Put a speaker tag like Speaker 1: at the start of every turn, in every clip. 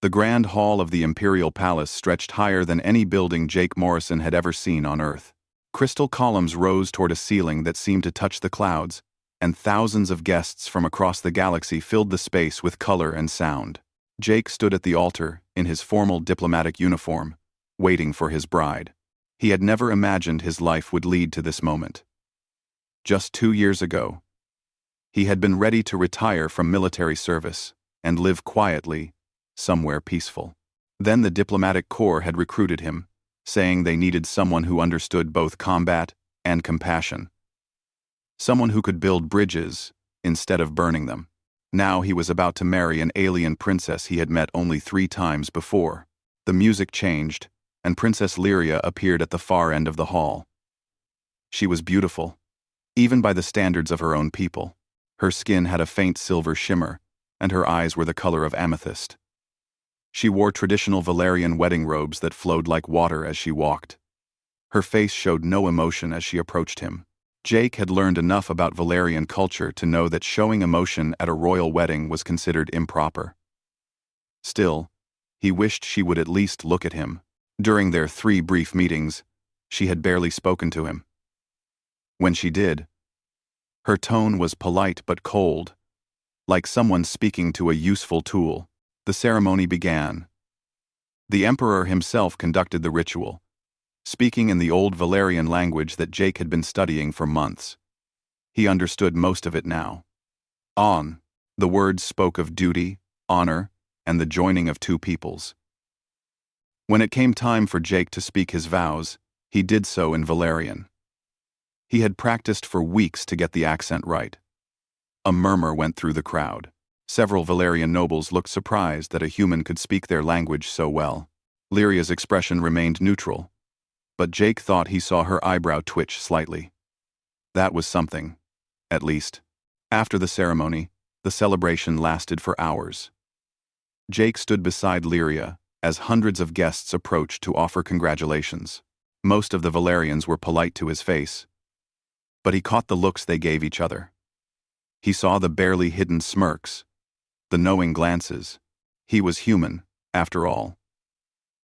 Speaker 1: The grand hall of the Imperial Palace stretched higher than any building Jake Morrison had ever seen on Earth. Crystal columns rose toward a ceiling that seemed to touch the clouds, and thousands of guests from across the galaxy filled the space with color and sound. Jake stood at the altar, in his formal diplomatic uniform, waiting for his bride. He had never imagined his life would lead to this moment. Just 2 years ago, he had been ready to retire from military service and live quietly, somewhere peaceful. Then the diplomatic corps had recruited him, saying they needed someone who understood both combat and compassion. Someone who could build bridges instead of burning them. Now he was about to marry an alien princess he had met only 3 times before. The music changed, and Princess Lyria appeared at the far end of the hall. She was beautiful, even by the standards of her own people. Her skin had a faint silver shimmer, and her eyes were the color of amethyst. She wore traditional Valerian wedding robes that flowed like water as she walked. Her face showed no emotion as she approached him. Jake had learned enough about Valerian culture to know that showing emotion at a royal wedding was considered improper. Still, he wished she would at least look at him. During their 3 brief meetings, she had barely spoken to him. When she did, her tone was polite but cold, like someone speaking to a useful tool. The ceremony began. The Emperor himself conducted the ritual, speaking in the old Valerian language that Jake had been studying for months. He understood most of it now. On, the words spoke of duty, honor, and the joining of 2 peoples. When it came time for Jake to speak his vows, he did so in Valerian. He had practiced for weeks to get the accent right. A murmur went through the crowd. Several Valerian nobles looked surprised that a human could speak their language so well. Lyria's expression remained neutral, but Jake thought he saw her eyebrow twitch slightly. That was something, at least. After the ceremony, the celebration lasted for hours. Jake stood beside Lyria as hundreds of guests approached to offer congratulations. Most of the Valerians were polite to his face, but he caught the looks they gave each other. He saw the barely hidden smirks, the knowing glances. He was human, after all.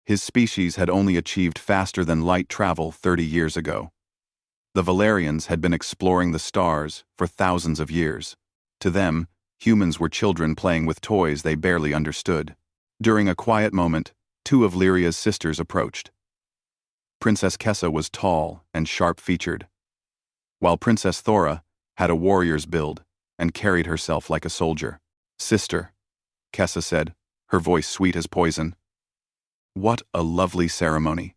Speaker 1: His species had only achieved faster-than-light travel 30 years ago. The Valerians had been exploring the stars for thousands of years. To them, humans were children playing with toys they barely understood. During a quiet moment, 2 of Lyria's sisters approached. Princess Kessa was tall and sharp-featured, while Princess Thora had a warrior's build and carried herself like a soldier. "Sister," Kessa said, her voice sweet as poison. "What a lovely ceremony.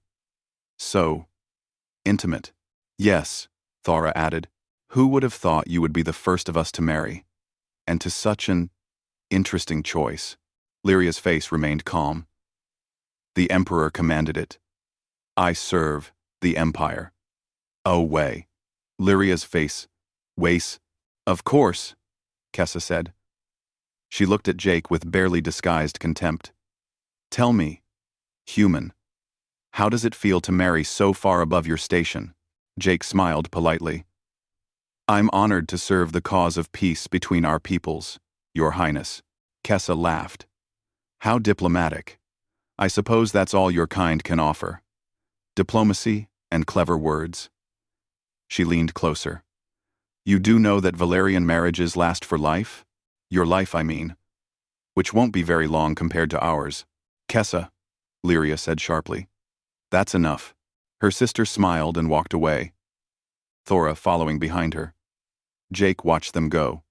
Speaker 1: So intimate." "Yes," Thora added. "Who would have thought you would be the first of us to marry? And to such an interesting choice." Lyria's face remained calm. "The Emperor commanded it. I serve the Empire." "Oh, way." Lyria's face. "Wace." "Of course," Kessa said. She looked at Jake with barely disguised contempt. "Tell me, human, how does it feel to marry so far above your station?" Jake smiled politely. "I'm honored to serve the cause of peace between our peoples, Your Highness." Kessa laughed. "How diplomatic. I suppose that's all your kind can offer. Diplomacy and clever words." She leaned closer. "You do know that Valerian marriages last for life? Your life, I mean. Which won't be very long compared to ours." "Kessa," Lyria said sharply. "That's enough." Her sister smiled and walked away, Thora following behind her. Jake watched them go,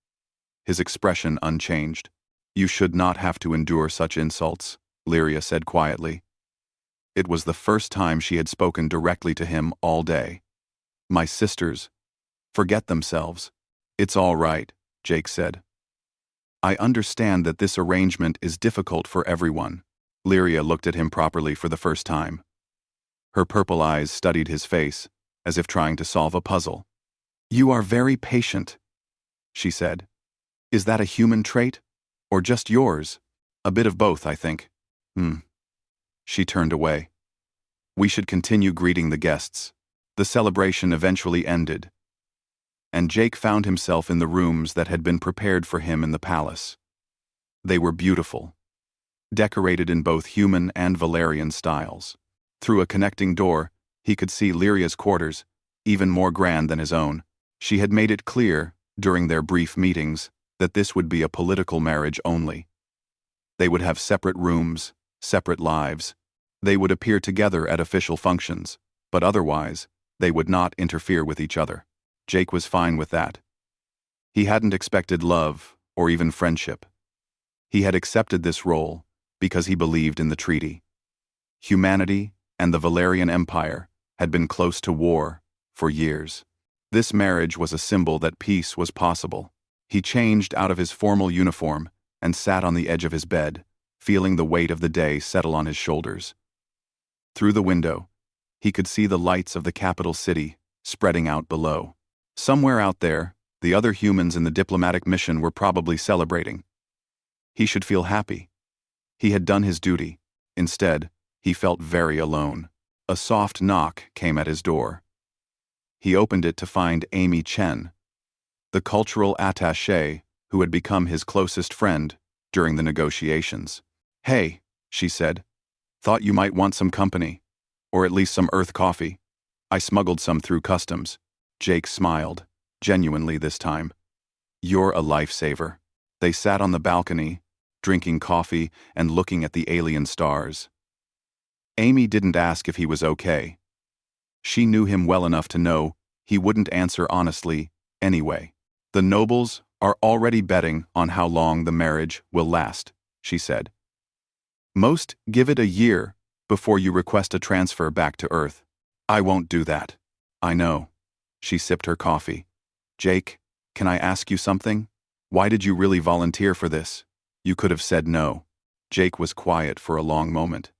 Speaker 1: his expression unchanged. "You should not have to endure such insults," Lyria said quietly. It was the first time she had spoken directly to him all day. "My sisters forget themselves." "It's all right," Jake said. "I understand that this arrangement is difficult for everyone." Lyria looked at him properly for the first time. Her purple eyes studied his face, as if trying to solve a puzzle. "You are very patient," she said. "Is that a human trait? Or just yours?" "A bit of both, I think." She turned away. "We should continue greeting the guests." The celebration eventually ended, and Jake found himself in the rooms that had been prepared for him in the palace. They were beautiful, decorated in both human and Valerian styles. Through a connecting door, he could see Lyria's quarters, even more grand than his own. She had made it clear, during their brief meetings, that this would be a political marriage only. They would have separate rooms, separate lives. They would appear together at official functions, but otherwise, they would not interfere with each other. Jake was fine with that. He hadn't expected love, or even friendship. He had accepted this role because he believed in the treaty. Humanity and the Valerian Empire had been close to war for years. This marriage was a symbol that peace was possible. He changed out of his formal uniform and sat on the edge of his bed, feeling the weight of the day settle on his shoulders. Through the window, he could see the lights of the capital city spreading out below. Somewhere out there, the other humans in the diplomatic mission were probably celebrating. He should feel happy. He had done his duty. Instead, he felt very alone. A soft knock came at his door. He opened it to find Amy Chen, the cultural attaché who had become his closest friend during the negotiations. "Hey," she said. "Thought you might want some company. Or at least some Earth coffee. I smuggled some through customs." Jake smiled, genuinely this time. "You're a lifesaver." They sat on the balcony, drinking coffee and looking at the alien stars. Amy didn't ask if he was okay. She knew him well enough to know he wouldn't answer honestly anyway. "The nobles are already betting on how long the marriage will last," she said. "Most give it a year before you request a transfer back to Earth. I won't do that." "I know." She sipped her coffee. "Jake, can I ask you something? Why did you really volunteer for this? You could have said no." Jake was quiet for a long moment.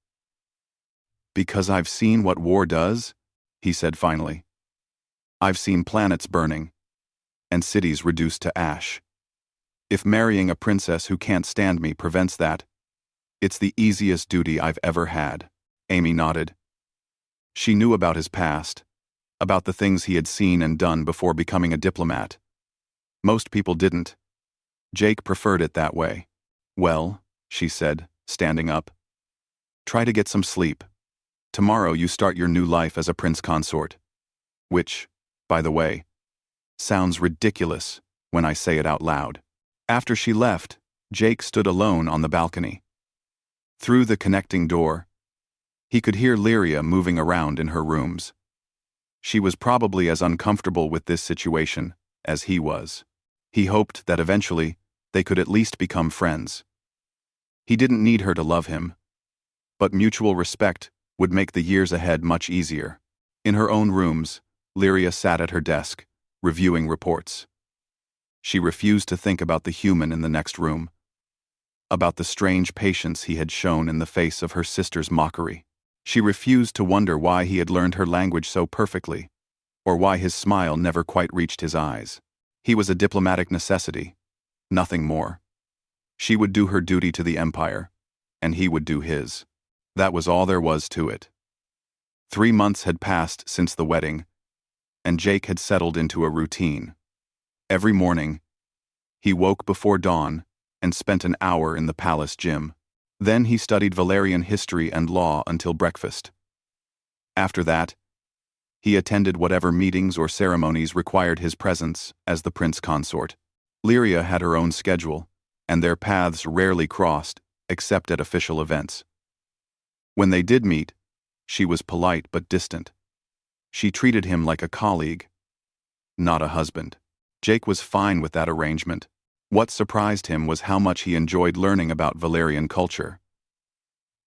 Speaker 1: "Because I've seen what war does," he said finally. "I've seen planets burning, and cities reduced to ash. If marrying a princess who can't stand me prevents that, it's the easiest duty I've ever had." Amy nodded. She knew about his past, about the things he had seen and done before becoming a diplomat. Most people didn't. Jake preferred it that way. "Well," she said, standing up, "try to get some sleep. Tomorrow you start your new life as a prince consort. Which, by the way, sounds ridiculous when I say it out loud." After she left, Jake stood alone on the balcony. Through the connecting door, he could hear Lyria moving around in her rooms. She was probably as uncomfortable with this situation as he was. He hoped that eventually they could at least become friends. He didn't need her to love him, but mutual respect would make the years ahead much easier. In her own rooms, Lyria sat at her desk, reviewing reports. She refused to think about the human in the next room, about the strange patience he had shown in the face of her sister's mockery. She refused to wonder why he had learned her language so perfectly, or why his smile never quite reached his eyes. He was a diplomatic necessity, nothing more. She would do her duty to the Empire, and he would do his. That was all there was to it. 3 months had passed since the wedding, and Jake had settled into a routine. Every morning, he woke before dawn and spent an hour in the palace gym. Then he studied Valerian history and law until breakfast. After that, he attended whatever meetings or ceremonies required his presence as the prince consort. Lyria had her own schedule, and their paths rarely crossed except at official events. When they did meet, she was polite but distant. She treated him like a colleague, not a husband. Jake was fine with that arrangement. What surprised him was how much he enjoyed learning about Valerian culture.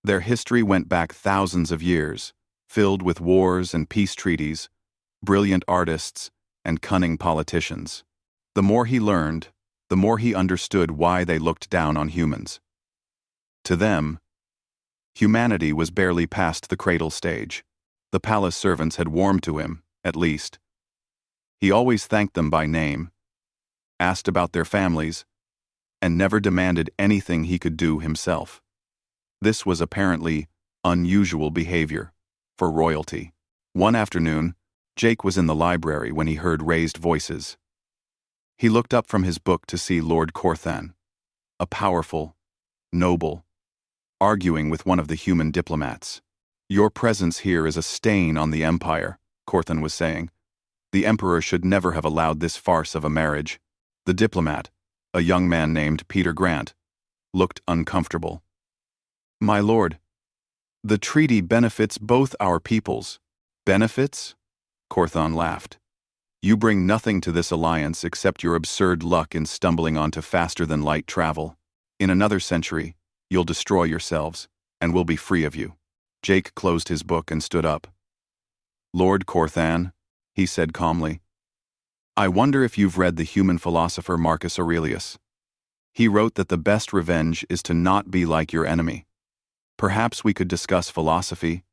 Speaker 1: Their history went back thousands of years, filled with wars and peace treaties, brilliant artists, and cunning politicians. The more he learned, the more he understood why they looked down on humans. To them, humanity was barely past the cradle stage. The palace servants had warmed to him, at least. He always thanked them by name, asked about their families, and never demanded anything he could do himself. This was apparently unusual behavior for royalty. One afternoon, Jake was in the library when he heard raised voices. He looked up from his book to see Lord Corthan, a powerful, noble, arguing with one of the human diplomats. Your presence here is a stain on the Empire, Corthan was saying. The Emperor should never have allowed this farce of a marriage. The diplomat, a young man named Peter Grant, looked uncomfortable. My lord, the treaty benefits both our peoples. Benefits? Corthan laughed. You bring nothing to this alliance except your absurd luck in stumbling onto faster-than-light travel. In another century, you'll destroy yourselves, and we'll be free of you. Jake closed his book and stood up. Lord Corthan, he said calmly, I wonder if you've read the human philosopher Marcus Aurelius. He wrote that the best revenge is to not be like your enemy. Perhaps we could discuss philosophy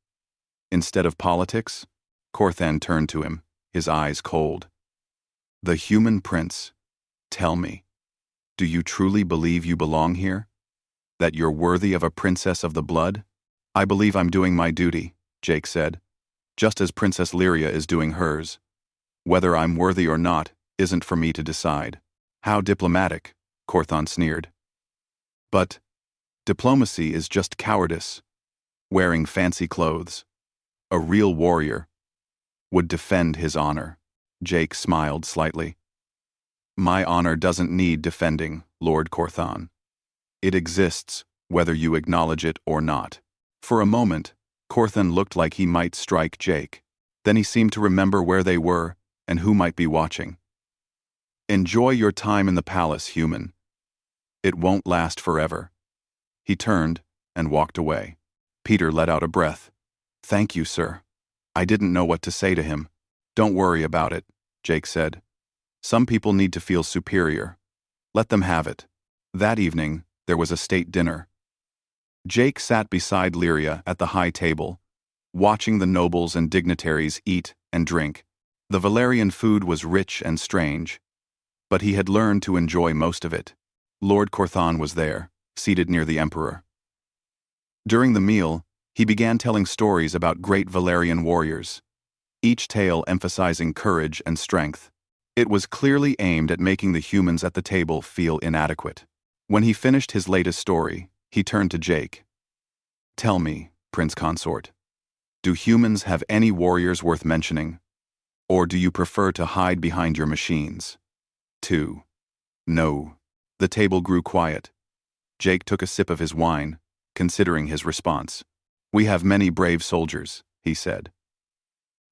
Speaker 1: instead of politics? Corthan turned to him, his eyes cold. The human prince, tell me, do you truly believe you belong here? That you're worthy of a princess of the blood? I believe I'm doing my duty, Jake said, just as Princess Lyria is doing hers. Whether I'm worthy or not isn't for me to decide. How diplomatic, Corthan sneered. But diplomacy is just cowardice. Wearing fancy clothes. A real warrior would defend his honor. Jake smiled slightly. My honor doesn't need defending, Lord Corthan. It exists, whether you acknowledge it or not. For a moment, Corthan looked like he might strike Jake. Then he seemed to remember where they were and who might be watching. Enjoy your time in the palace, human. It won't last forever. He turned and walked away. Peter let out a breath. Thank you, sir. I didn't know what to say to him. Don't worry about it, Jake said. Some people need to feel superior. Let them have it. That evening, there was a state dinner. Jake sat beside Lyria at the high table, watching the nobles and dignitaries eat and drink. The Valerian food was rich and strange, but he had learned to enjoy most of it. Lord Corthan was there, seated near the emperor. During the meal, he began telling stories about great Valerian warriors, each tale emphasizing courage and strength. It was clearly aimed at making the humans at the table feel inadequate. When he finished his latest story, he turned to Jake. Tell me, Prince Consort, do humans have any warriors worth mentioning? Or do you prefer to hide behind your machines? 2. No. The table grew quiet. Jake took a sip of his wine, considering his response. We have many brave soldiers, he said.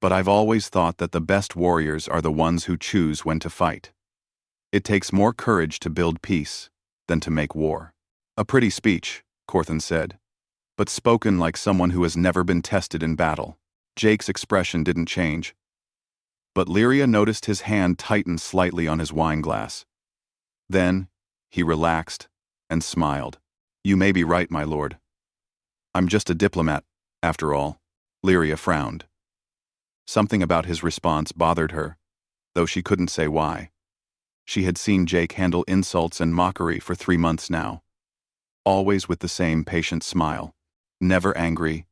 Speaker 1: But I've always thought that the best warriors are the ones who choose when to fight. It takes more courage to build peace than to make war. A pretty speech, Corthan said, but spoken like someone who has never been tested in battle. Jake's expression didn't change. But Lyria noticed his hand tighten slightly on his wine glass. Then, he relaxed and smiled. You may be right, my lord. I'm just a diplomat, after all. Lyria frowned. Something about his response bothered her, though she couldn't say why. She had seen Jake handle insults and mockery for 3 months now, always with the same patient smile. Never angry,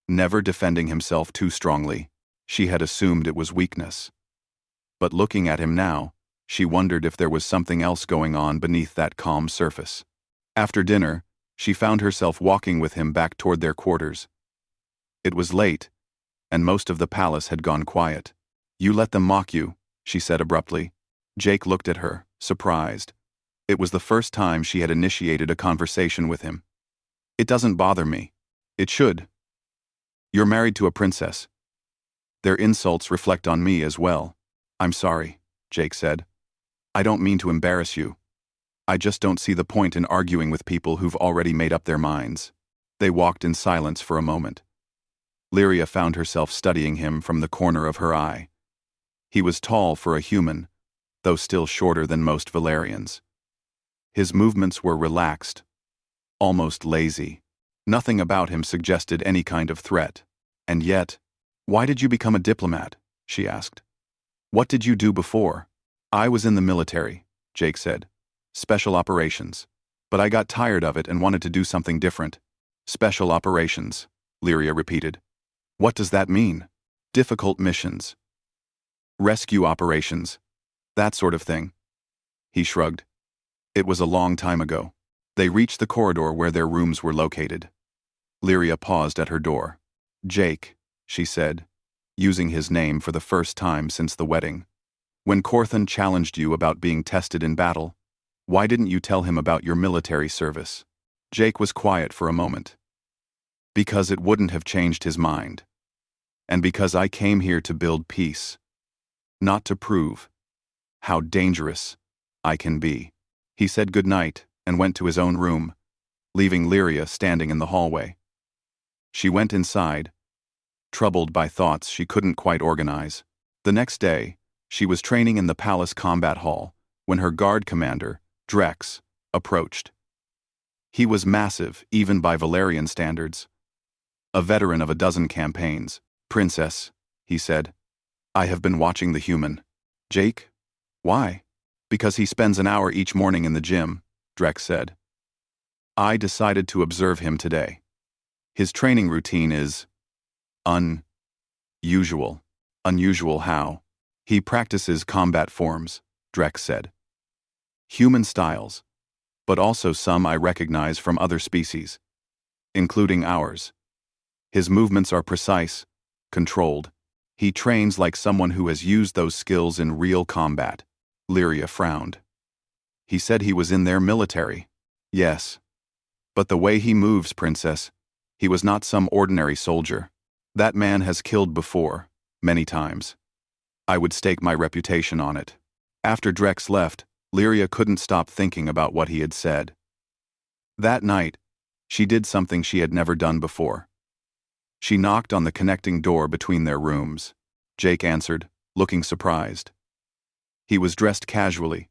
Speaker 1: never defending himself too strongly. She had assumed it was weakness. But looking at him now, she wondered if there was something else going on beneath that calm surface. After dinner, she found herself walking with him back toward their quarters. It was late, and most of the palace had gone quiet. You let them mock you, she said abruptly. Jake looked at her, surprised. It was the first time she had initiated a conversation with him. It doesn't bother me. It should. You're married to a princess. Their insults reflect on me as well. I'm sorry, Jake said. I don't mean to embarrass you. I just don't see the point in arguing with people who've already made up their minds. They walked in silence for a moment. Lyria found herself studying him from the corner of her eye. He was tall for a human, though still shorter than most Valerians. His movements were relaxed, almost lazy. Nothing about him suggested any kind of threat. And yet, why did you become a diplomat? She asked. What did you do before? I was in the military, Jake said. Special operations. But I got tired of it and wanted to do something different. Special operations, Lyria repeated. What does that mean? Difficult missions. Rescue operations. That sort of thing. He shrugged. It was a long time ago. They reached the corridor where their rooms were located. Lyria paused at her door. Jake, she said, using his name for the first time since the wedding. When Corthan challenged you about being tested in battle, why didn't you tell him about your military service? Jake was quiet for a moment. Because it wouldn't have changed his mind. And because I came here to build peace. Not to prove how dangerous I can be. He said goodnight and went to his own room, leaving Lyria standing in the hallway. She went inside, troubled by thoughts she couldn't quite organize. The next day, she was training in the palace combat hall when her guard commander, Drex, approached. He was massive, even by Valerian standards. A veteran of a dozen campaigns. Princess, he said, I have been watching the human. Jake? Why? Because he spends an hour each morning in the gym, Drex said. I decided to observe him today. His training routine is unusual. Unusual how? He practices combat forms, Drex said. Human styles, but also some I recognize from other species, including ours. His movements are precise, controlled. He trains like someone who has used those skills in real combat. Lyria frowned. He said he was in their military. Yes. But the way he moves, Princess, he was not some ordinary soldier. That man has killed before, many times. I would stake my reputation on it. After Drex left, Lyria couldn't stop thinking about what he had said. That night, she did something she had never done before. She knocked on the connecting door between their rooms. Jake answered, looking surprised. He was dressed casually,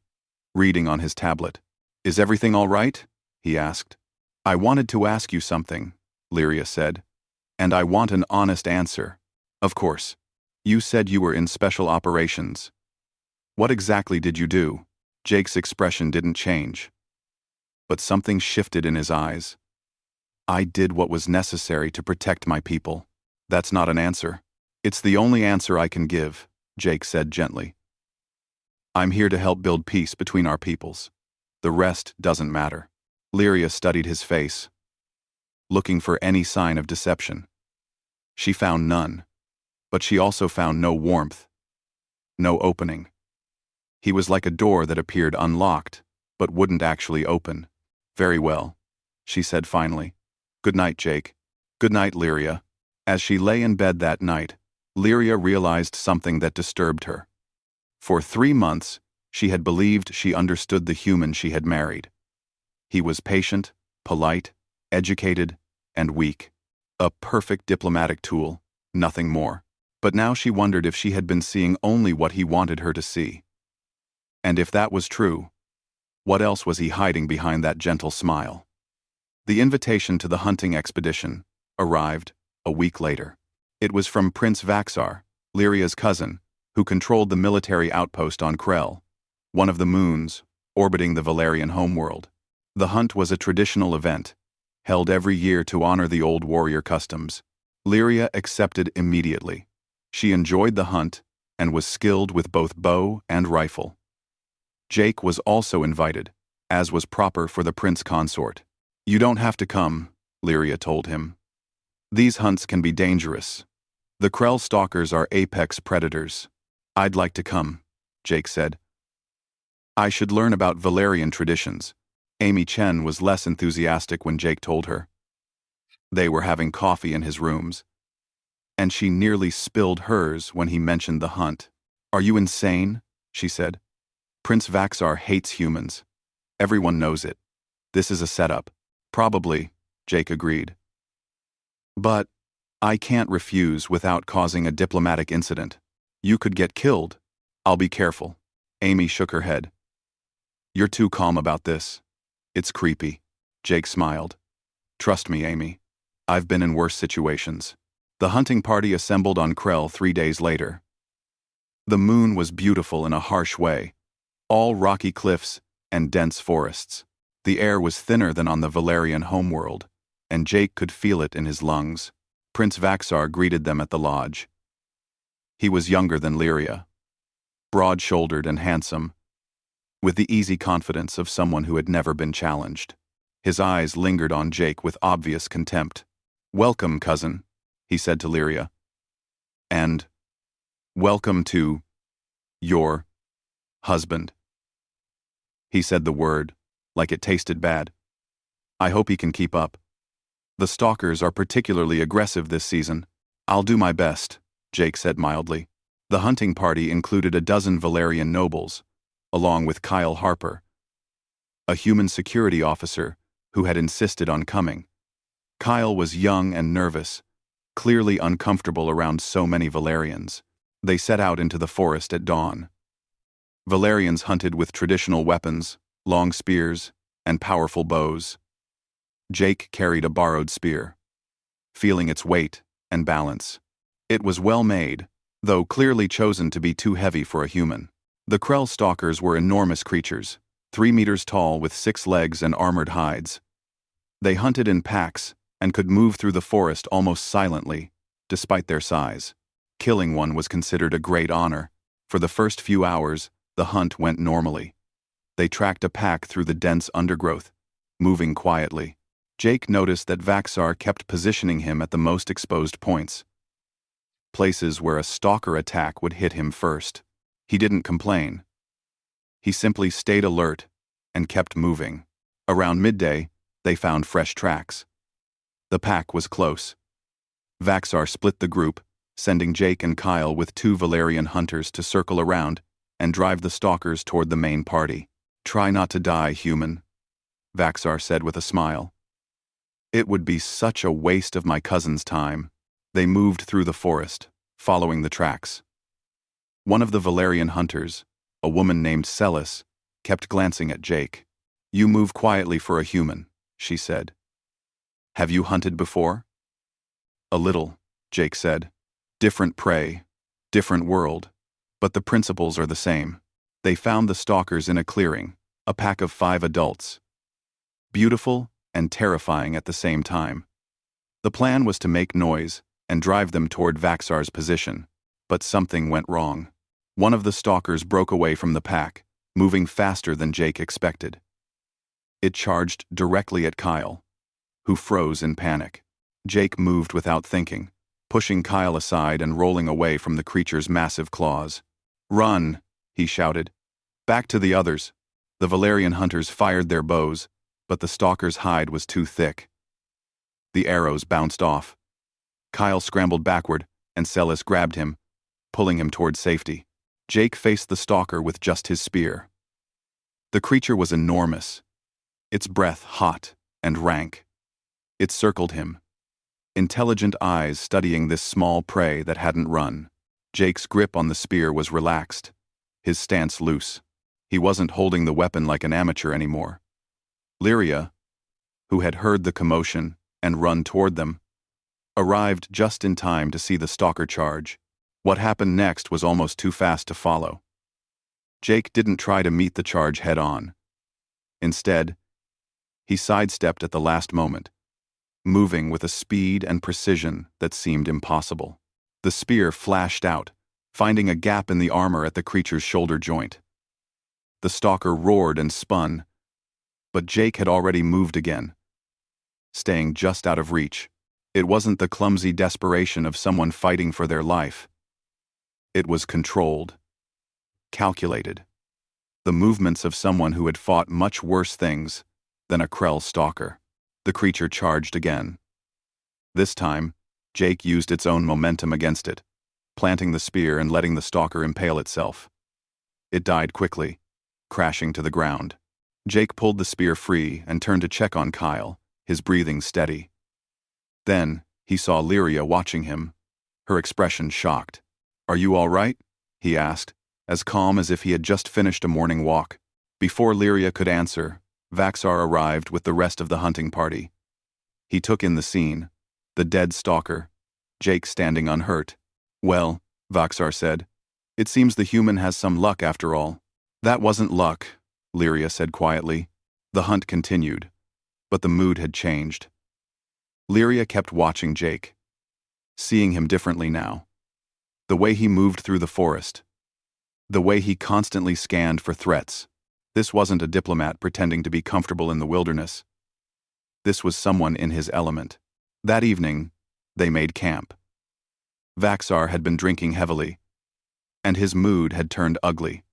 Speaker 1: reading on his tablet. Is everything all right? He asked. I wanted to ask you something, Lyria said. And I want an honest answer. Of course. You said you were in special operations. What exactly did you do? Jake's expression didn't change. But something shifted in his eyes. I did what was necessary to protect my people. That's not an answer. It's the only answer I can give, Jake said gently. I'm here to help build peace between our peoples. The rest doesn't matter. Lyria studied his face, looking for any sign of deception. She found none, but she also found no warmth, no opening. He was like a door that appeared unlocked, but wouldn't actually open. Very well, she said finally. Good night, Jake. Good night, Lyria. As she lay in bed that night, Lyria realized something that disturbed her. For 3 months, she had believed she understood the human she had married. He was patient, polite, educated, and weak. A perfect diplomatic tool, nothing more. But now she wondered if she had been seeing only what he wanted her to see. And if that was true, what else was he hiding behind that gentle smile? The invitation to the hunting expedition arrived a week later. It was from Prince Vaxar, Lyria's cousin, who controlled the military outpost on Krell, one of the moons orbiting the Valerian homeworld. The hunt was a traditional event, held every year to honor the old warrior customs. Lyria accepted immediately. She enjoyed the hunt and was skilled with both bow and rifle. Jake was also invited, as was proper for the prince consort. You don't have to come, Lyria told him. These hunts can be dangerous. The Krell stalkers are apex predators. I'd like to come, Jake said. I should learn about Valerian traditions. Amy Chen was less enthusiastic when Jake told her. They were having coffee in his rooms, and she nearly spilled hers when he mentioned the hunt. Are you insane? She said. Prince Vaxar hates humans. Everyone knows it. This is a setup. Probably, Jake agreed. But I can't refuse without causing a diplomatic incident. You could get killed. I'll be careful. Amy shook her head. You're too calm about this. It's creepy. Jake smiled. Trust me, Amy. I've been in worse situations. The hunting party assembled on Krell 3 days later. The moon was beautiful in a harsh way, all rocky cliffs and dense forests. The air was thinner than on the Valerian homeworld, and Jake could feel it in his lungs. Prince Vaxar greeted them at the lodge. He was younger than Lyria, broad-shouldered and handsome, with the easy confidence of someone who had never been challenged. His eyes lingered on Jake with obvious contempt. "Welcome, cousin," he said to Lyria. "And welcome to your husband." He said the word like it tasted bad. "I hope he can keep up. The stalkers are particularly aggressive this season." "I'll do my best," Jake said mildly. The hunting party included a dozen Valerian nobles, along with Kyle Harper, a human security officer who had insisted on coming. Kyle was young and nervous, clearly uncomfortable around so many Valerians. They set out into the forest at dawn. Valerians hunted with traditional weapons, long spears, and powerful bows. Jake carried a borrowed spear, feeling its weight and balance. It was well made, though clearly chosen to be too heavy for a human. The Krell stalkers were enormous creatures, 3 meters tall with 6 legs and armored hides. They hunted in packs and could move through the forest almost silently, despite their size. Killing one was considered a great honor. For the first few hours, the hunt went normally. They tracked a pack through the dense undergrowth, moving quietly. Jake noticed that Vaxar kept positioning him at the most exposed points, places where a stalker attack would hit him first. He didn't complain. He simply stayed alert and kept moving. Around midday, they found fresh tracks. The pack was close. Vaxar split the group, sending Jake and Kyle with 2 Valerian hunters to circle around and drive the stalkers toward the main party. "Try not to die, human," Vaxar said with a smile. "It would be such a waste of my cousin's time." They moved through the forest, following the tracks. One of the Valerian hunters, a woman named Celis, kept glancing at Jake. "You move quietly for a human," she said. "Have you hunted before?" "A little," Jake said. "Different prey, different world, but the principles are the same." They found the stalkers in a clearing, a pack of 5 adults. Beautiful and terrifying at the same time. The plan was to make noise and drive them toward Vaxar's position, but something went wrong. One of the stalkers broke away from the pack, moving faster than Jake expected. It charged directly at Kyle, who froze in panic. Jake moved without thinking, pushing Kyle aside and rolling away from the creature's massive claws. "Run!" he shouted. "Back to the others." The Valerian hunters fired their bows, but the stalker's hide was too thick. The arrows bounced off. Kyle scrambled backward, and Celis grabbed him, pulling him toward safety. Jake faced the stalker with just his spear. The creature was enormous, its breath hot and rank. It circled him, intelligent eyes studying this small prey that hadn't run. Jake's grip on the spear was relaxed, his stance loose. He wasn't holding the weapon like an amateur anymore. Lyria, who had heard the commotion and run toward them, arrived just in time to see the stalker charge. What happened next was almost too fast to follow. Jake didn't try to meet the charge head-on. Instead, he sidestepped at the last moment, moving with a speed and precision that seemed impossible. The spear flashed out, finding a gap in the armor at the creature's shoulder joint. The stalker roared and spun, but Jake had already moved again, staying just out of reach. It wasn't the clumsy desperation of someone fighting for their life. It was controlled, calculated. The movements of someone who had fought much worse things than a Krell stalker. The creature charged again. This time, Jake used its own momentum against it, planting the spear and letting the stalker impale itself. It died quickly, crashing to the ground. Jake pulled the spear free and turned to check on Kyle, his breathing steady. Then, he saw Lyria watching him, her expression shocked. "Are you all right?" he asked, as calm as if he had just finished a morning walk. Before Lyria could answer, Vaxar arrived with the rest of the hunting party. He took in the scene, the dead stalker, Jake standing unhurt. "Well," Vaxar said, "it seems the human has some luck after all." "That wasn't luck," Lyria said quietly. The hunt continued, but the mood had changed. Lyria kept watching Jake, seeing him differently now. The way he moved through the forest, the way he constantly scanned for threats. This wasn't a diplomat pretending to be comfortable in the wilderness. This was someone in his element. That evening, they made camp. Vaxar had been drinking heavily, and his mood had turned ugly.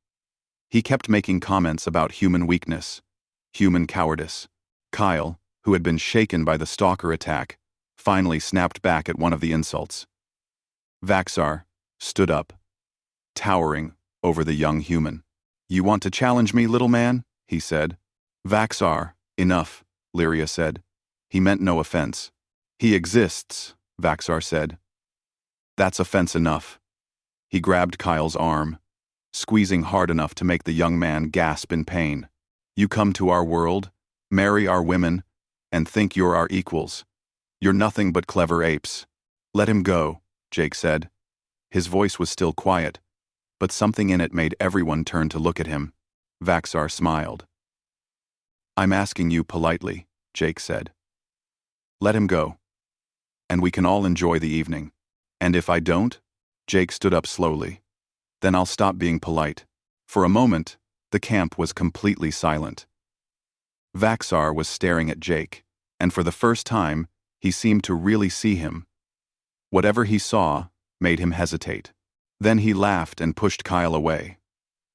Speaker 1: He kept making comments about human weakness, human cowardice. Kyle, who had been shaken by the stalker attack, finally snapped back at one of the insults. Vaxar stood up, towering over the young human. "You want to challenge me, little man?" he said. Vaxar, "Enough," Lyria said. He meant no offense. "He exists," Vaxar said. "That's offense enough." He grabbed Kyle's arm, squeezing hard enough to make the young man gasp in pain. "You come to our world, marry our women, and think you're our equals. You're nothing but clever apes." "Let him go," Jake said. His voice was still quiet, but something in it made everyone turn to look at him. Vaxar smiled. "I'm asking you politely," Jake said. "Let him go, and we can all enjoy the evening. And if I don't," Jake stood up slowly, "then I'll stop being polite." For a moment, the camp was completely silent. Vaxar was staring at Jake, and for the first time, he seemed to really see him. Whatever he saw made him hesitate. Then he laughed and pushed Kyle away.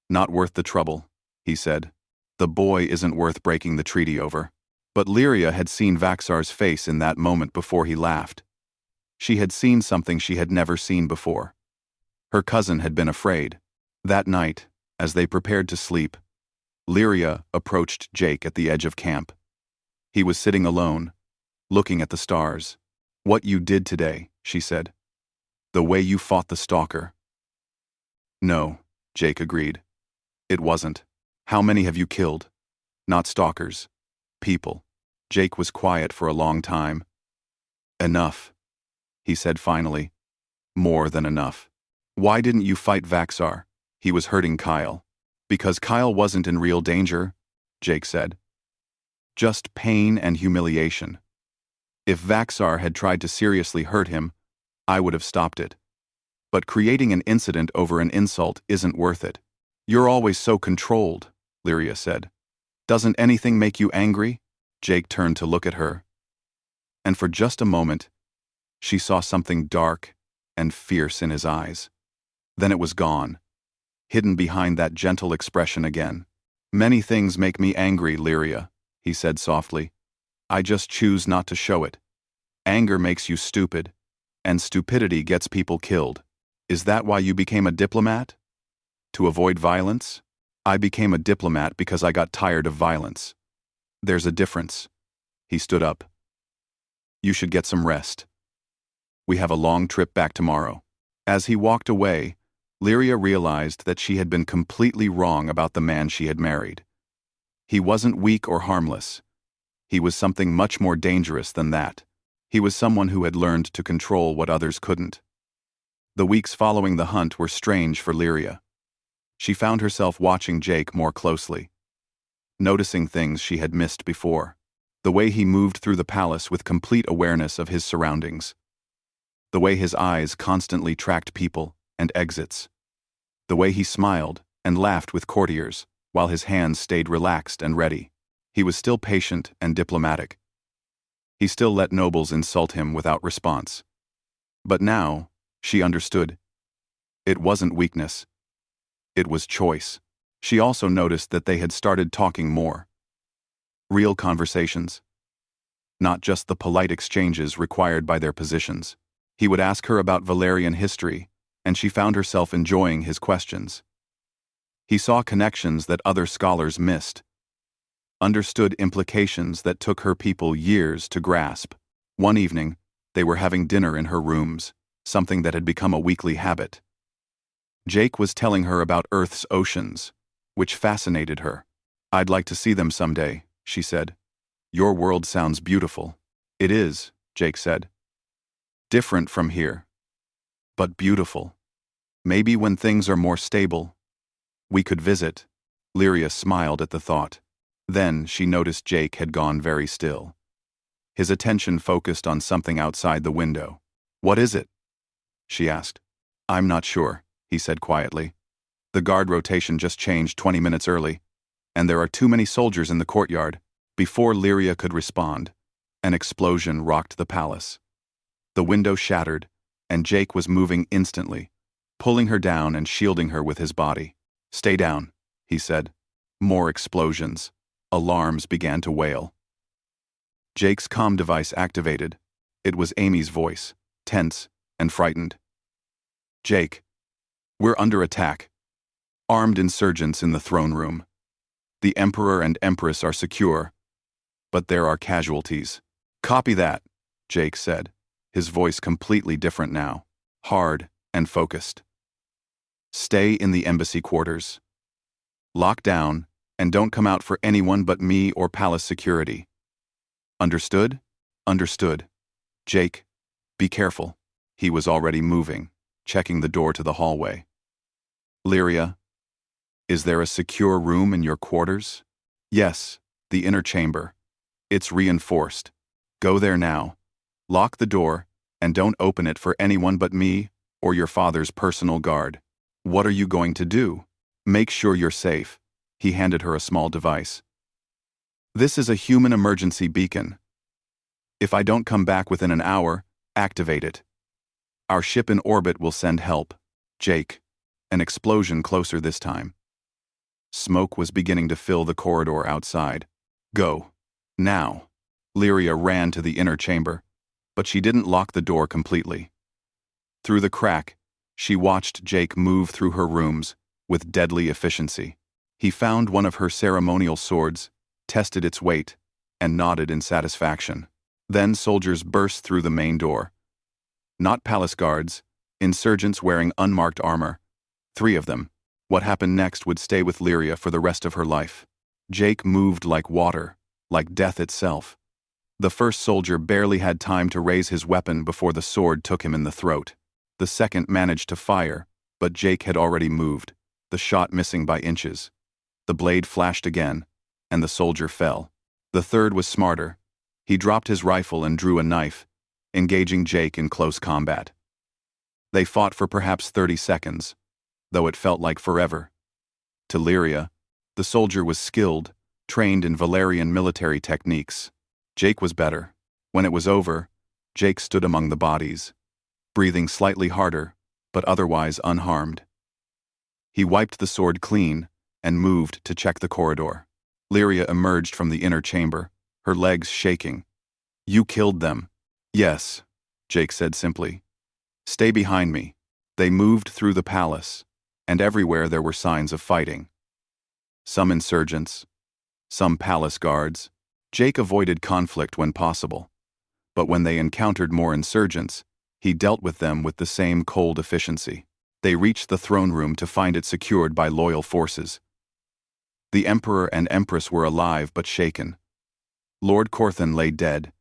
Speaker 1: "Not worth the trouble," he said. "The boy isn't worth breaking the treaty over." But Lyria had seen Vaxar's face in that moment before he laughed. She had seen something she had never seen before. Her cousin had been afraid. That night, as they prepared to sleep, Lyria approached Jake at the edge of camp. He was sitting alone, looking at the stars. "What you did today," she said. "The way you fought the stalker." "No," Jake agreed. "It wasn't. How many have you killed? Not stalkers. People." Jake was quiet for a long time. "Enough," he said finally. "More than enough." "Why didn't you fight Vaxar?" He was hurting Kyle. "Because Kyle wasn't in real danger," Jake said. "Just pain and humiliation. If Vaxar had tried to seriously hurt him, I would have stopped it. But creating an incident over an insult isn't worth it." "You're always so controlled," Lyria said. "Doesn't anything make you angry?" Jake turned to look at her. And for just a moment, she saw something dark and fierce in his eyes. Then it was gone, hidden behind that gentle expression again. "Many things make me angry, Lyria," he said softly. "I just choose not to show it. Anger makes you stupid, and stupidity gets people killed. Is that why you became a diplomat? To avoid violence? I became a diplomat because I got tired of violence. There's a difference." He stood up. "You should get some rest. We have a long trip back tomorrow." As he walked away, Lyria realized that she had been completely wrong about the man she had married. He wasn't weak or harmless. He was something much more dangerous than that. He was someone who had learned to control what others couldn't. The weeks following the hunt were strange for Lyria. She found herself watching Jake more closely, noticing things she had missed before. The way he moved through the palace with complete awareness of his surroundings. The way his eyes constantly tracked people and exits. The way he smiled and laughed with courtiers, while his hands stayed relaxed and ready. He was still patient and diplomatic. He still let nobles insult him without response. But now, she understood. It wasn't weakness. It was choice. She also noticed that they had started talking more. Real conversations. Not just the polite exchanges required by their positions. He would ask her about Valerian history, and she found herself enjoying his questions. He saw connections that other scholars missed. Understood implications that took her people years to grasp. One evening, they were having dinner in her rooms, something that had become a weekly habit. Jake was telling her about Earth's oceans, which fascinated her. "I'd like to see them someday," she said. "Your world sounds beautiful." "It is," Jake said. "Different from here, but beautiful. Maybe when things are more stable, we could visit." Lyria smiled at the thought. Then she noticed Jake had gone very still. His attention focused on something outside the window. "What is it?" she asked. "I'm not sure," he said quietly. "The guard rotation just changed 20 minutes early, and there are too many soldiers in the courtyard." Before Lyria could respond, an explosion rocked the palace. The window shattered, and Jake was moving instantly, pulling her down and shielding her with his body. "Stay down," he said. More explosions. Alarms began to wail. Jake's comm device activated. It was Amy's voice, tense and frightened. "Jake, we're under attack. Armed insurgents in the throne room. The Emperor and Empress are secure, but there are casualties." "Copy that," Jake said, his voice completely different now, hard and focused. "Stay in the embassy quarters. Lock down, and don't come out for anyone but me or palace security. Understood?" "Understood." "Jake, be careful." He was already moving, checking the door to the hallway. "Lyria, is there a secure room in your quarters?" "Yes, the inner chamber. It's reinforced. Go there now. Lock the door, and don't open it for anyone but me or your father's personal guard." "What are you going to do?" "Make sure you're safe." He handed her a small device. "This is a human emergency beacon. If I don't come back within an hour, activate it. Our ship in orbit will send help." "Jake." An explosion closer this time. Smoke was beginning to fill the corridor outside. "Go. Now." Lyria ran to the inner chamber, but she didn't lock the door completely. Through the crack, she watched Jake move through her rooms with deadly efficiency. He found one of her ceremonial swords, tested its weight, and nodded in satisfaction. Then soldiers burst through the main door. Not palace guards, insurgents wearing unmarked armor. 3 of them. What happened next would stay with Lyria for the rest of her life. Jake moved like water, like death itself. The first soldier barely had time to raise his weapon before the sword took him in the throat. The second managed to fire, but Jake had already moved, the shot missing by inches. The blade flashed again, and the soldier fell. The third was smarter. He dropped his rifle and drew a knife, engaging Jake in close combat. They fought for perhaps 30 seconds, though it felt like forever. To Lyria, the soldier was skilled, trained in Valerian military techniques. Jake was better. When it was over, Jake stood among the bodies, breathing slightly harder, but otherwise unharmed. He wiped the sword clean and moved to check the corridor. Lyria emerged from the inner chamber, her legs shaking. "You killed them." "Yes," Jake said simply. "Stay behind me." They moved through the palace, and everywhere there were signs of fighting. Some insurgents, some palace guards. Jake avoided conflict when possible, but when they encountered more insurgents, he dealt with them with the same cold efficiency. They reached the throne room to find it secured by loyal forces. The Emperor and Empress were alive but shaken. Lord Corthan lay dead,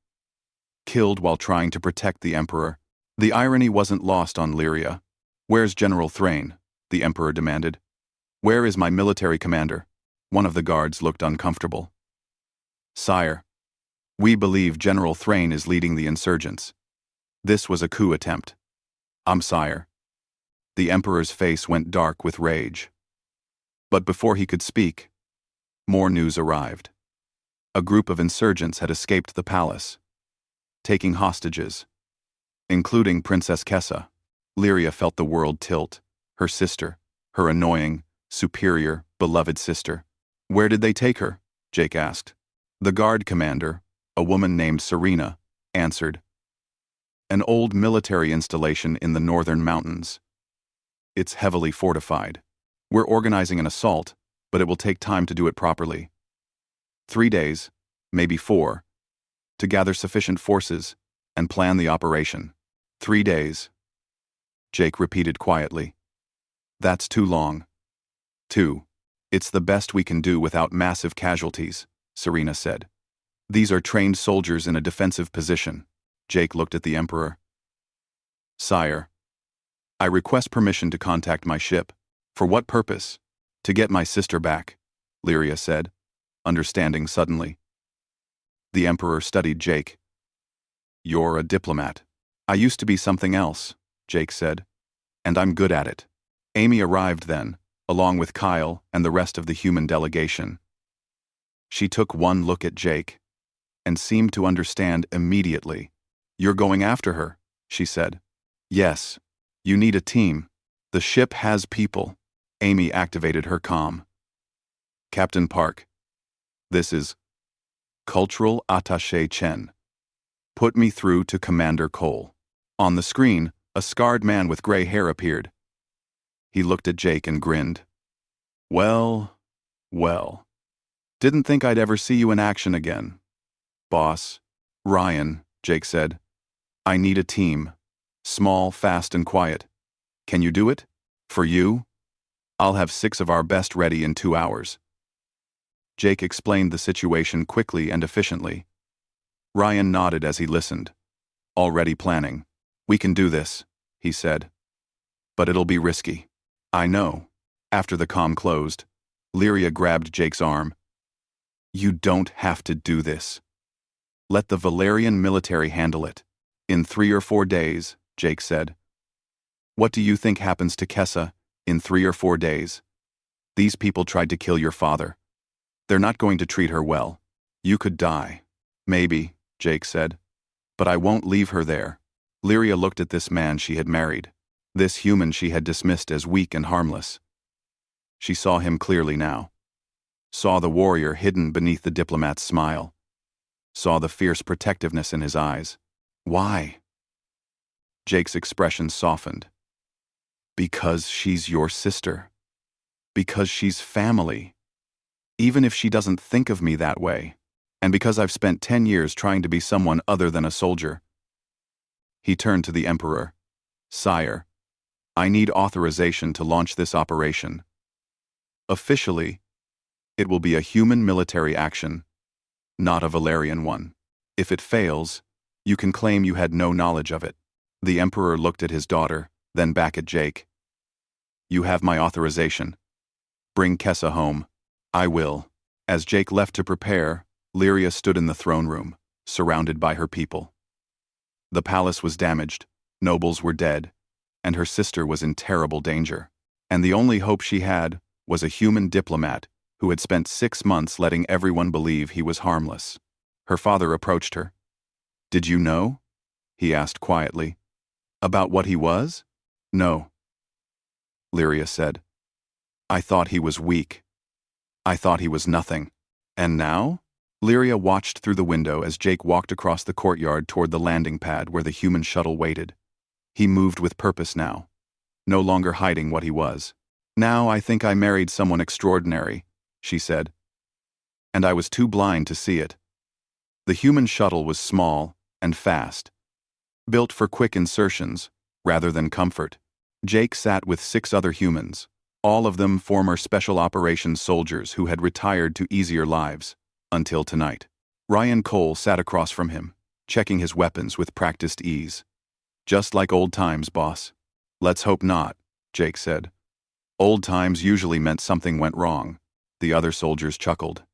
Speaker 1: killed while trying to protect the Emperor. The irony wasn't lost on Lyria. "Where's General Thrain?" the Emperor demanded. "Where is my military commander?" One of the guards looked uncomfortable. "Sire, we believe General Thrain is leading the insurgents. This was a coup attempt." Sire." The Emperor's face went dark with rage. But before he could speak, more news arrived. A group of insurgents had escaped the palace, taking hostages, including Princess Kessa. Lyria felt the world tilt. Her sister, her annoying, superior, beloved sister. "Where did they take her?" Jake asked. The guard commander, a woman named Serena, answered. "An old military installation in the northern mountains. It's heavily fortified. We're organizing an assault, but it will take time to do it properly. 3 days, maybe 4, to gather sufficient forces and plan the operation." 3 days. Jake repeated quietly. "That's too long." 2. "It's the best we can do without massive casualties," Serena said. "These are trained soldiers in a defensive position." Jake looked at the Emperor. "Sire, I request permission to contact my ship." "For what purpose?" "To get my sister back," Lyria said, understanding suddenly. The Emperor studied Jake. "You're a diplomat." "I used to be something else," Jake said, "and I'm good at it." Amy arrived then, along with Kyle and the rest of the human delegation. She took one look at Jake and seemed to understand immediately. "You're going after her," she said. Yes. You need a team. The ship has people. Amy activated her comm. Captain Park. This is Cultural Attaché Chen. Put me through to Commander Cole. On the screen, a scarred man with gray hair appeared. He looked at Jake and grinned. Well. Didn't think I'd ever see you in action again. Boss. Ryan, Jake said. I need a team. Small, fast, and quiet. Can you do it? For you? I'll have 6 of our best ready in 2 hours. Jake explained the situation quickly and efficiently. Ryan nodded as he listened. Already planning. We can do this, he said. But it'll be risky. I know. After the comm closed, Lyria grabbed Jake's arm. You don't have to do this. Let the Valerian military handle it. In 3 or 4 days, Jake said. What do you think happens to Kessa in 3 or 4 days? These people tried to kill your father. They're not going to treat her well. You could die. Maybe, Jake said. But I won't leave her there. Lyria looked at this man she had married, this human she had dismissed as weak and harmless. She saw him clearly now. Saw the warrior hidden beneath the diplomat's smile. Saw the fierce protectiveness in his eyes. Why? Jake's expression softened. Because she's your sister. Because she's family. Even if she doesn't think of me that way. And because I've spent 10 years trying to be someone other than a soldier. He turned to the Emperor. Sire, I need authorization to launch this operation. Officially, it will be a human military action, not a Valerian one. If it fails, you can claim you had no knowledge of it. The Emperor looked at his daughter, then back at Jake. You have my authorization. Bring Kessa home. I will. As Jake left to prepare, Lyria stood in the throne room, surrounded by her people. The palace was damaged, nobles were dead, and her sister was in terrible danger. And the only hope she had was a human diplomat who had spent 6 months letting everyone believe he was harmless. Her father approached her. Did you know? He asked quietly. About what he was? No. Lyria said. I thought he was weak. I thought he was nothing. And now? Lyria watched through the window as Jake walked across the courtyard toward the landing pad where the human shuttle waited. He moved with purpose now, no longer hiding what he was. Now I think I married someone extraordinary, she said. And I was too blind to see it. The human shuttle was small and fast, built for quick insertions rather than comfort. Jake sat with 6 other humans, all of them former special operations soldiers who had retired to easier lives, until tonight. Ryan Cole sat across from him, checking his weapons with practiced ease. Just like old times, boss. Let's hope not, Jake said. Old times usually meant something went wrong. The other soldiers chuckled.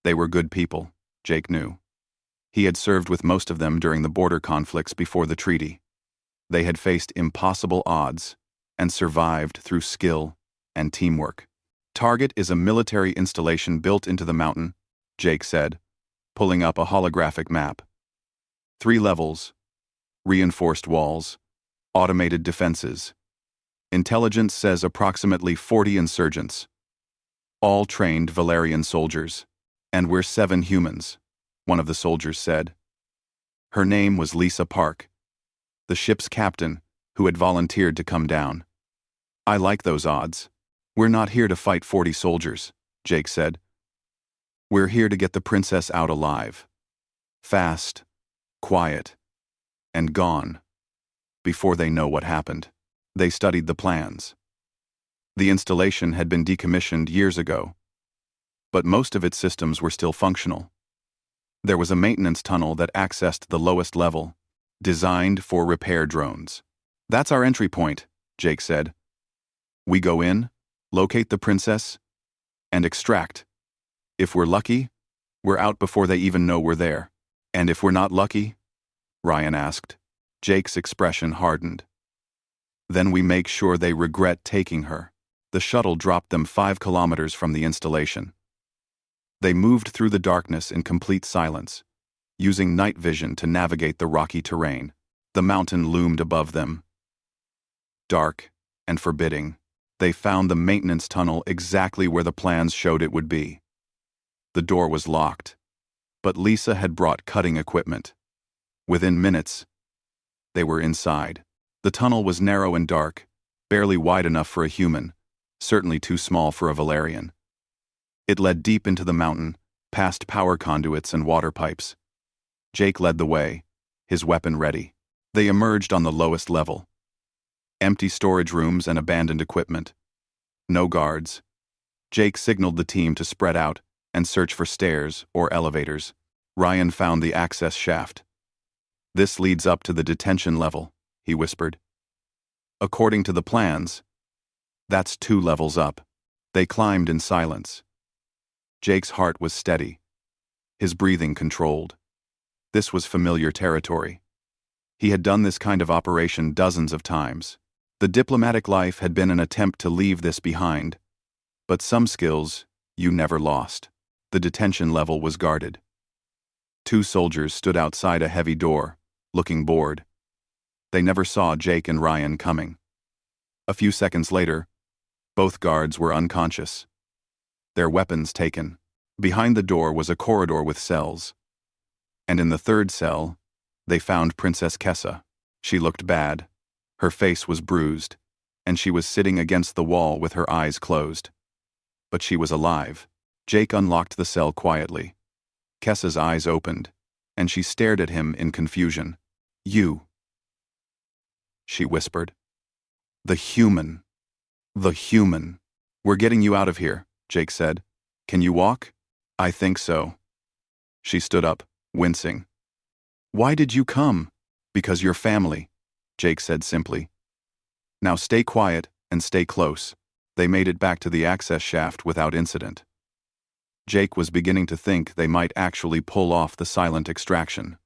Speaker 1: They were good people, Jake knew. He had served with most of them during the border conflicts before the treaty. They had faced impossible odds and survived through skill and teamwork. Target is a military installation built into the mountain, Jake said, pulling up a holographic map. 3 levels, reinforced walls, automated defenses. Intelligence says approximately 40 insurgents. All trained Valerian soldiers. And we're 7 humans, one of the soldiers said. Her name was Lisa Park, the ship's captain, who had volunteered to come down. I like those odds. We're not here to fight 40 soldiers, Jake said. We're here to get the princess out alive. Fast, quiet, and gone. Before they know what happened. They studied the plans. The installation had been decommissioned years ago, but most of its systems were still functional. There was a maintenance tunnel that accessed the lowest level, designed for repair drones. That's our entry point, Jake said. We go in, locate the princess, and extract. If we're lucky, we're out before they even know we're there. And if we're not lucky? Ryan asked. Jake's expression hardened. Then we make sure they regret taking her. The shuttle dropped them 5 kilometers from the installation. They moved through the darkness in complete silence, using night vision to navigate the rocky terrain. The mountain loomed above them, dark and forbidding. They found the maintenance tunnel exactly where the plans showed it would be. The door was locked, but Lisa had brought cutting equipment. Within minutes, they were inside. The tunnel was narrow and dark, barely wide enough for a human, certainly too small for a Valerian. It led deep into the mountain, past power conduits and water pipes. Jake led the way, his weapon ready. They emerged on the lowest level. Empty storage rooms and abandoned equipment. No guards. Jake signaled the team to spread out and search for stairs or elevators. Ryan found the access shaft. "This leads up to the detention level," he whispered. "According to the plans, that's 2 levels up." They climbed in silence. Jake's heart was steady, his breathing controlled. This was familiar territory. He had done this kind of operation dozens of times. The diplomatic life had been an attempt to leave this behind, but some skills you never lost. The detention level was guarded. 2 soldiers stood outside a heavy door, looking bored. They never saw Jake and Ryan coming. A few seconds later, both guards were unconscious, their weapons taken. Behind the door was a corridor with cells. And in the 3rd cell, they found Princess Kessa. She looked bad. Her face was bruised, and she was sitting against the wall with her eyes closed. But she was alive. Jake unlocked the cell quietly. Kessa's eyes opened, and she stared at him in confusion. "You," she whispered. "The human. The human. We're getting you out of here," Jake said. "Can you walk?" "I think so." She stood up, wincing. "Why did you come?" "Because you're family," Jake said simply. "Now stay quiet and stay close." They made it back to the access shaft without incident. Jake was beginning to think they might actually pull off the silent extraction.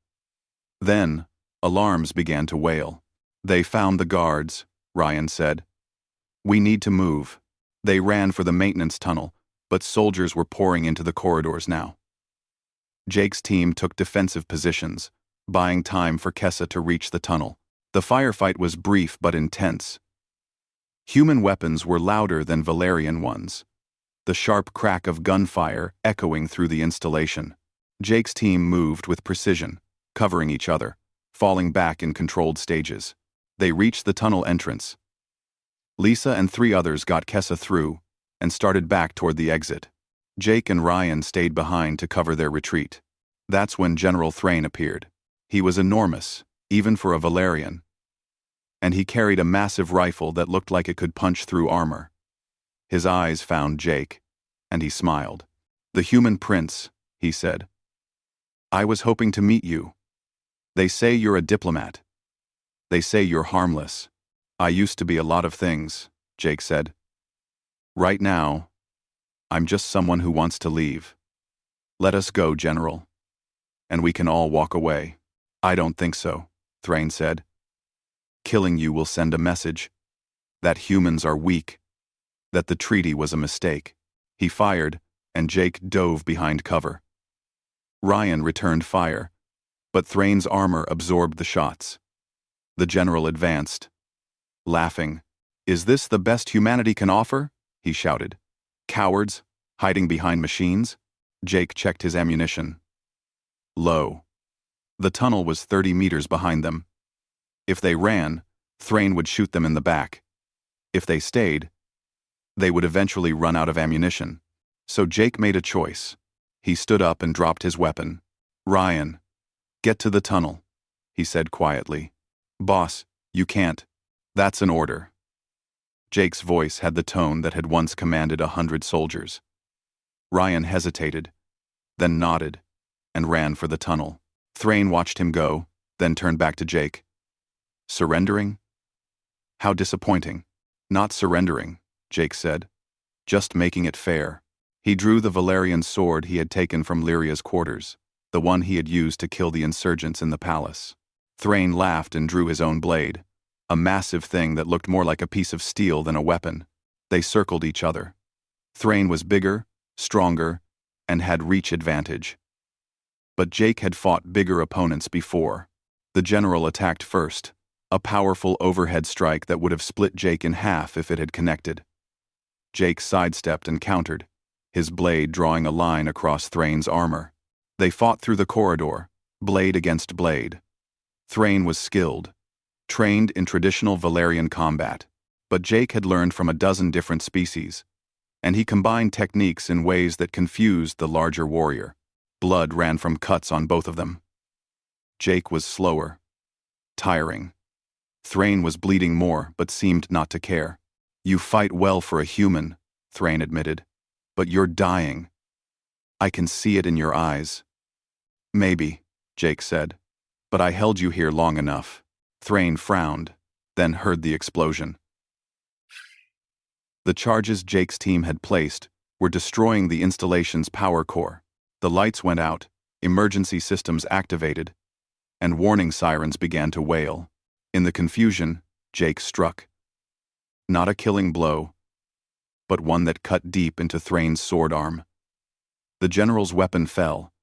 Speaker 1: Then, alarms began to wail. "They found the guards," Ryan said. "We need to move." They ran for the maintenance tunnel, but soldiers were pouring into the corridors now. Jake's team took defensive positions, buying time for Kessa to reach the tunnel. The firefight was brief but intense. Human weapons were louder than Valerian ones, the sharp crack of gunfire echoing through the installation. Jake's team moved with precision, covering each other, falling back in controlled stages. They reached the tunnel entrance. Lisa and 3 others got Kessa through and started back toward the exit. Jake and Ryan stayed behind to cover their retreat. That's when General Thrain appeared. He was enormous, even for a Valerian. And he carried a massive rifle that looked like it could punch through armor. His eyes found Jake, and he smiled. "The human prince," he said. "I was hoping to meet you. They say you're a diplomat. They say you're harmless." "I used to be a lot of things," Jake said. "Right now, I'm just someone who wants to leave." "Let us go, General. And we can all walk away." "I don't think so," Thrain said. "Killing you will send a message that humans are weak, that the treaty was a mistake." He fired, and Jake dove behind cover. Ryan returned fire, but Thrain's armor absorbed the shots. The general advanced, laughing. "Is this the best humanity can offer?" he shouted. "Cowards, hiding behind machines?" Jake checked his ammunition. Low. The tunnel was 30 meters behind them. If they ran, Thrain would shoot them in the back. If they stayed, they would eventually run out of ammunition. So Jake made a choice. He stood up and dropped his weapon. "Ryan, get to the tunnel," he said quietly. "Boss, you can't. That's an order." Jake's voice had the tone that had once commanded 100 soldiers. Ryan hesitated, then nodded, and ran for the tunnel. Thrain watched him go, then turned back to Jake. "Surrendering? How disappointing." "Not surrendering," Jake said. "Just making it fair." He drew the Valerian sword he had taken from Lyria's quarters, the one he had used to kill the insurgents in the palace. Thrain laughed and drew his own blade, a massive thing that looked more like a piece of steel than a weapon. They circled each other. Thrain was bigger, stronger, and had reach advantage. But Jake had fought bigger opponents before. The general attacked first, a powerful overhead strike that would have split Jake in half if it had connected. Jake sidestepped and countered, his blade drawing a line across Thrain's armor. They fought through the corridor, blade against blade. Thrain was skilled, trained in traditional Valerian combat, but Jake had learned from a dozen different species, and he combined techniques in ways that confused the larger warrior. Blood ran from cuts on both of them. Jake was slower, tiring. Thrain was bleeding more, but seemed not to care. "You fight well for a human," Thrain admitted, "but you're dying. I can see it in your eyes." "Maybe," Jake said, "but I held you here long enough." Thrain frowned, then heard the explosion. The charges Jake's team had placed were destroying the installation's power core. The lights went out, emergency systems activated, and warning sirens began to wail. In the confusion, Jake struck. Not a killing blow, but one that cut deep into Thrain's sword arm. The general's weapon fell,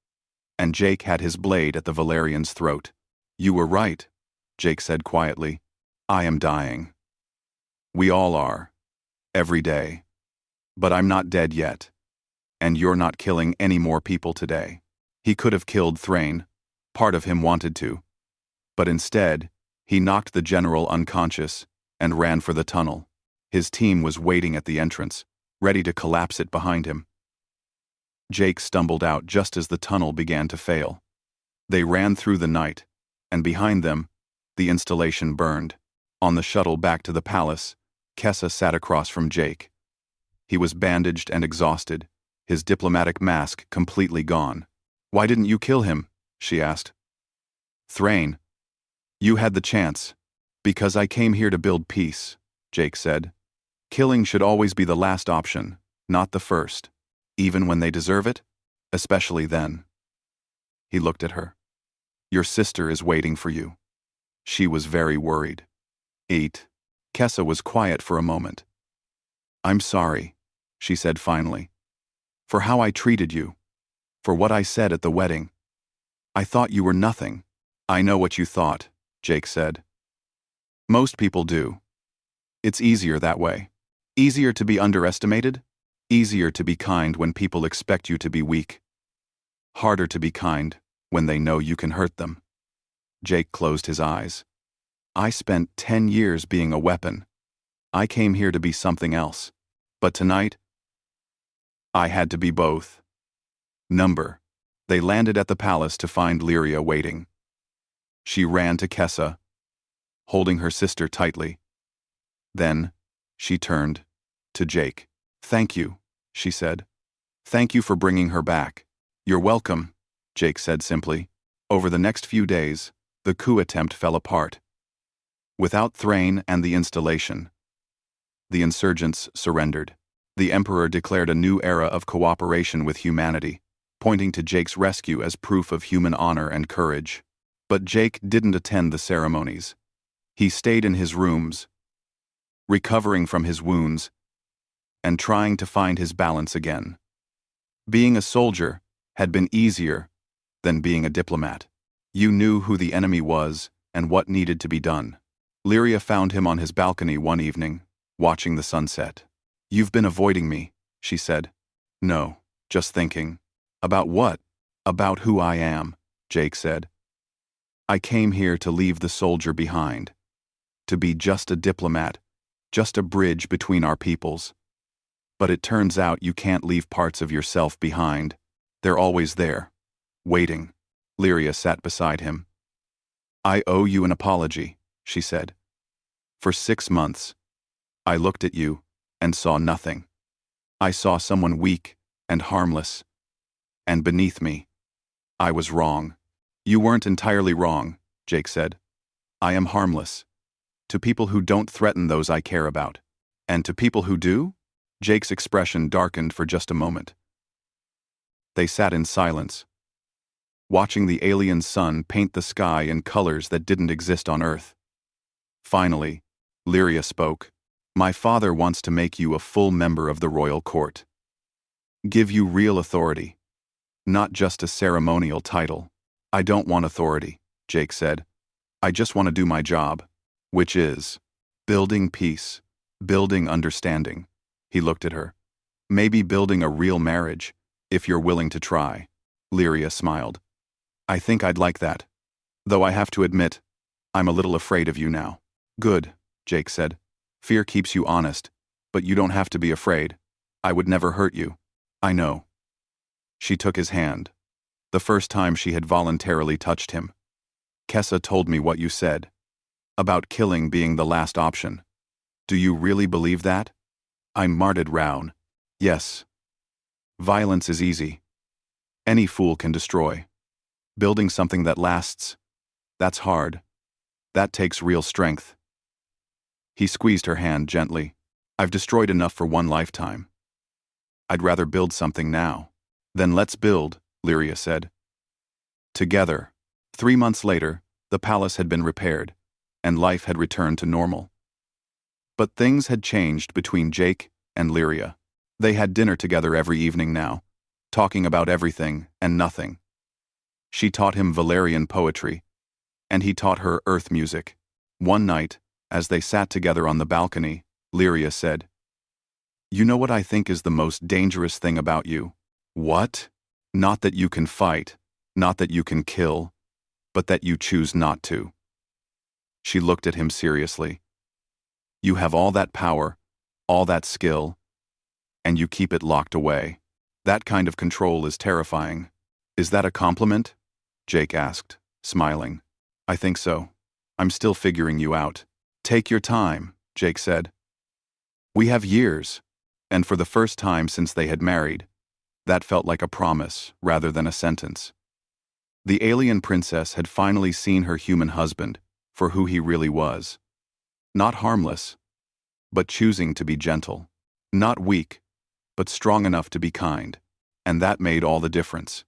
Speaker 1: and Jake had his blade at the Valerian's throat. "You were right," Jake said quietly. "I am dying. We all are. Every day. But I'm not dead yet. And you're not killing any more people today." He could have killed Thrain. Part of him wanted to. But instead, he knocked the general unconscious and ran for the tunnel. His team was waiting at the entrance, ready to collapse it behind him. Jake stumbled out just as the tunnel began to fail. They ran through the night, and behind them, the installation burned. On the shuttle back to the palace, Kessa sat across from Jake. He was bandaged and exhausted, his diplomatic mask completely gone. "Why didn't you kill him?" she asked. "Thrain, you had the chance." "Because I came here to build peace," Jake said. "Killing should always be the last option, not the first. Even when they deserve it, especially then." He looked at her. "Your sister is waiting for you." She was very worried. "Eat." Kessa was quiet for a moment. "I'm sorry," she said finally, "for how I treated you, for what I said at the wedding. I thought you were nothing." "I know what you thought," Jake said. "Most people do. It's easier that way. Easier to be underestimated, easier to be kind when people expect you to be weak. Harder to be kind when they know you can hurt them." Jake closed his eyes. "I spent 10 years being a weapon. I came here to be something else. But tonight, I had to be both." Number. They landed at the palace to find Lyria waiting. She ran to Kessa, holding her sister tightly. Then, she turned to Jake. "Thank you," she said. "Thank you for bringing her back." "You're welcome," Jake said simply. Over the next few days, the coup attempt fell apart. Without Thrain and the installation, the insurgents surrendered. The Emperor declared a new era of cooperation with humanity, pointing to Jake's rescue as proof of human honor and courage. But Jake didn't attend the ceremonies. He stayed in his rooms, recovering from his wounds, and trying to find his balance again. Being a soldier had been easier than being a diplomat. You knew who the enemy was and what needed to be done. Lyria found him on his balcony one evening, watching the sunset. "You've been avoiding me," she said. "No, just thinking." "About what?" "About who I am," Jake said. "I came here to leave the soldier behind. To be just a diplomat, just a bridge between our peoples. But it turns out you can't leave parts of yourself behind. They're always there, waiting." Lyria sat beside him. "I owe you an apology," she said. "For 6 months, I looked at you and saw nothing. I saw someone weak and harmless. And beneath me, I was wrong." "You weren't entirely wrong," Jake said. "I am harmless. To people who don't threaten those I care about. And to people who do?" Jake's expression darkened for just a moment. They sat in silence, watching the alien sun paint the sky in colors that didn't exist on Earth. Finally, Lyria spoke. "My father wants to make you a full member of the royal court. Give you real authority, not just a ceremonial title." "I don't want authority," Jake said. I just want to do my job, which is building peace, building understanding. He looked at her. Maybe building a real marriage, if you're willing to try. Lyria smiled. I think I'd like that. Though I have to admit, I'm a little afraid of you now. Good, Jake said. Fear keeps you honest, but you don't have to be afraid. I would never hurt you. I know. She took his hand. The first time she had voluntarily touched him. Kessa told me what you said. About killing being the last option. Do you really believe that? I marted round. Yes. Violence is easy. Any fool can destroy. Building something that lasts, that's hard. That takes real strength. He squeezed her hand gently. I've destroyed enough for one lifetime. I'd rather build something now. Then let's build, Lyria said. Together. 3 months later, the palace had been repaired, and life had returned to normal. But things had changed between Jake and Lyria. They had dinner together every evening now, talking about everything and nothing. She taught him Valerian poetry, and he taught her earth music. One night, as they sat together on the balcony, Lyria said, You know what I think is the most dangerous thing about you? What? Not that you can fight, not that you can kill, but that you choose not to. She looked at him seriously. You have all that power, all that skill, and you keep it locked away. That kind of control is terrifying. Is that a compliment? Jake asked, smiling. I think so. I'm still figuring you out. Take your time, Jake said. We have years, and for the first time since they had married, that felt like a promise rather than a sentence. The alien princess had finally seen her human husband for who he really was. Not harmless, but choosing to be gentle. Not weak, but strong enough to be kind. And that made all the difference.